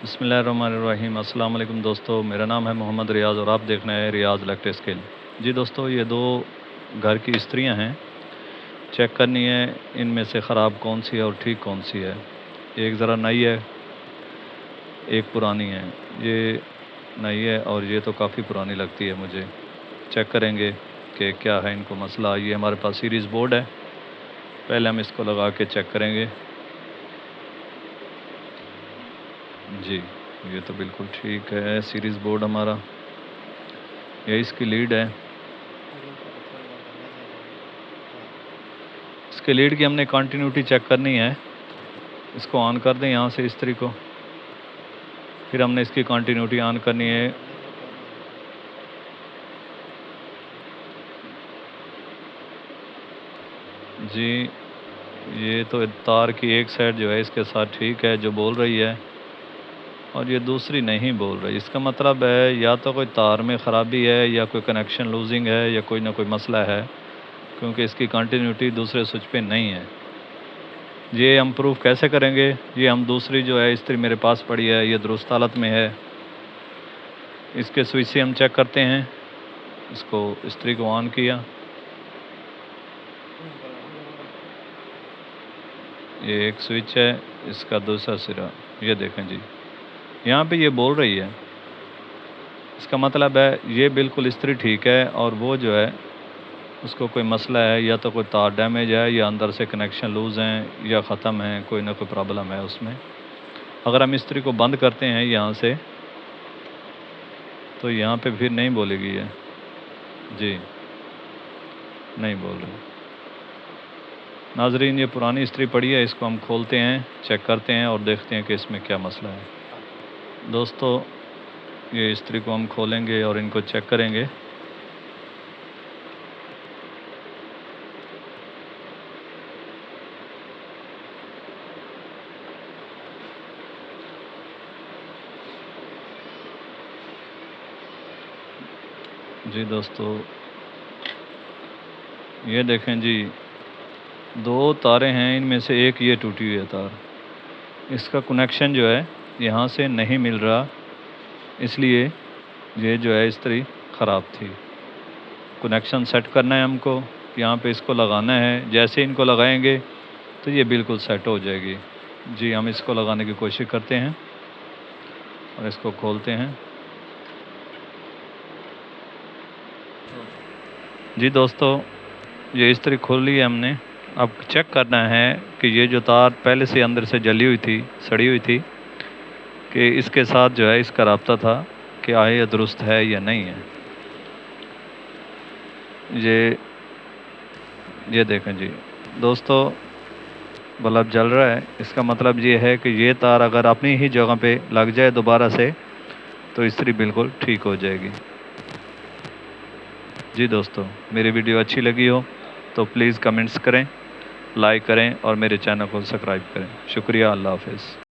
बिस्मिल्लाहिर्रहमानिर्रहीम। अस्सलाम वालेकुम दोस्तों, मेरा नाम है मोहम्मद रियाज़ और आप देख रहे हैं रियाज़ इलेक्ट्रिक स्किल। जी दोस्तों, ये दो घर की इस्त्रियाँ हैं, चेक करनी है इनमें से ख़राब कौन सी है और ठीक कौन सी है। एक ज़रा नई है, एक पुरानी है। ये नई है और ये तो काफ़ी पुरानी लगती है मुझे। चेक करेंगे कि क्या है इनको मसला। ये हमारे पास सीरीज़ बोर्ड है, पहले हम इसको लगा के चेक करेंगे। जी, ये तो बिल्कुल ठीक है। सीरीज़ बोर्ड हमारा, ये इसकी लीड है। इसके लीड की हमने कंटिन्यूटी चेक करनी है। इसको ऑन कर दें यहाँ से इस्त्री को, फिर हमने इसकी कंटिन्यूटी ऑन करनी है। जी, ये तो तार की एक साइड जो है इसके साथ ठीक है, जो बोल रही है, और ये दूसरी नहीं बोल रही। इसका मतलब है या तो कोई तार में ख़राबी है या कोई कनेक्शन लूजिंग है या कोई ना कोई मसला है, क्योंकि इसकी कंटिन्यूटी दूसरे स्विच पे नहीं है। ये हम प्रूफ कैसे करेंगे? ये हम दूसरी जो है इस्त्री मेरे पास पड़ी है, ये दुरुस्त हालत में है। इसके स्विच से हम चेक करते हैं। इसको इस्त्री को ऑन किया, ये एक स्विच है, इसका दूसरा सिरा, ये देखें जी, यहाँ पे ये बोल रही है। इसका मतलब है ये बिल्कुल इस्त्री ठीक है, और वो जो है उसको कोई मसला है, या तो कोई तार डैमेज है या अंदर से कनेक्शन लूज़ हैं या ख़त्म है, कोई ना कोई प्रॉब्लम है उसमें। अगर हम इस्त्री को बंद करते हैं यहाँ से, तो यहाँ पे फिर नहीं बोलेगी ये। जी, नहीं बोल रही। नाजरीन, ये पुरानी इस्त्री पड़ी है, इसको हम खोलते हैं, चेक करते हैं और देखते हैं कि इसमें क्या मसला है। दोस्तों, ये इस्त्री को हम खोलेंगे और इनको चेक करेंगे। जी दोस्तों, ये देखें जी, दो तारें हैं, इनमें से एक ये टूटी हुई है तार। इसका कनेक्शन जो है यहाँ से नहीं मिल रहा, इसलिए ये जो है इस्त्री ख़राब थी। कनेक्शन सेट करना है हमको, यहाँ पे इसको लगाना है। जैसे इनको लगाएंगे तो ये बिल्कुल सेट हो जाएगी। जी, हम इसको लगाने की कोशिश करते हैं और इसको खोलते हैं। जी दोस्तों, ये इस्त्री खोल ली है हमने। अब चेक करना है कि ये जो तार पहले से अंदर से जली हुई थी, सड़ी हुई थी, कि इसके साथ जो है इसका राब्ता था, क्या ये दुरुस्त है या नहीं है। ये देखें जी दोस्तों, बल्ब जल रहा है। इसका मतलब ये है कि ये तार अगर अपनी ही जगह पे लग जाए दोबारा से, तो इस्त्री बिल्कुल ठीक हो जाएगी। जी दोस्तों, मेरी वीडियो अच्छी लगी हो तो प्लीज़ कमेंट्स करें, लाइक करें और मेरे चैनल को सब्सक्राइब करें। शुक्रिया, अल्लाह हाफ़िज़।